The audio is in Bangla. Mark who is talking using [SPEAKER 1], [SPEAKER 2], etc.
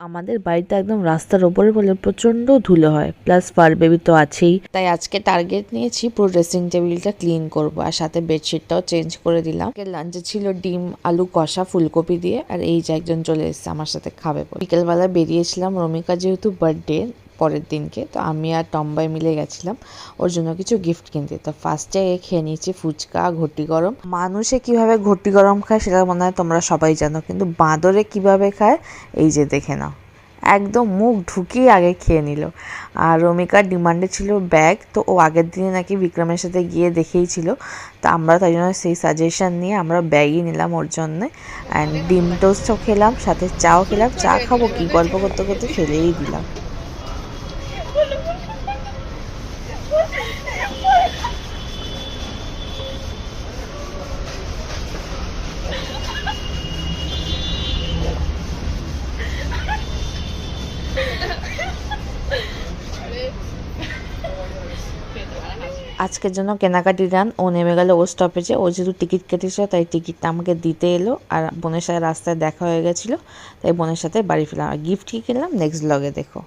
[SPEAKER 1] আমাদের বাড়িতে একদম রাস্তার ওপরে বলে প্রচন্ড ধুলো হয়, প্লাস ফার বেবি তো আছেই। তাই আজকে টার্গেট নিয়েছি পুরো ড্রেসিং টেবিলটা ক্লিন করব, আর সাথে বেডশিটটাও চেঞ্জ করে দিলাম। লাঞ্চে ছিল ডিম আলু কষা ফুলকপি দিয়ে, আর এই যে একজন চলে এসেছে আমার সাথে খাবে বলে। বিকেলবেলা বেরিয়েছিলাম, রমিকা যেহেতু বার্থডে পরের দিনকে, তো আমি আর টম্বাই মিলে গেছিলাম ওর জন্য কিছু গিফট কিনতে। তো ফার্স্টে খেয়ে নিয়েছি ফুচকা ঘটি গরম। মানুষে কিভাবে ঘটি গরম খায় সেটা মনে হয় তোমরা সবাই জানো, কিন্তু বাঁদরে কিভাবে খায় এই যে দেখে নাও, একদম মুখ ঢুকিয়ে আগে খেয়ে নিল। আর রমিকার ডিমান্ডে ছিল ব্যাগ, তো ও আগের দিনে নাকি বিক্রমের সাথে গিয়ে দেখেইছিল, তো আমরা তাই জন্য সেই সাজেশন নিয়ে আমরা ব্যাগই নিলাম ওর জন্যে। অ্যান্ড ডিম টোস্টও খেলাম, সাথে চাও খেলাম। চা খাবো কি, গল্প করতে করতে ফেলেই দিলাম। আজকের জন্য কেনাকাটি ডান। ও নেমে গেল ও স্টপেজে। ও যেহেতু টিকিট কেটেছিল তাই টিকিটটা আমাকে দিতে এলো, আর বোনের সাথে রাস্তায় দেখা হয়ে গেছিলো, তাই বোনের সাথে বাড়ি ফিরলাম। আর গিফট কি কিনলাম নেক্সট ব্লগে দেখো।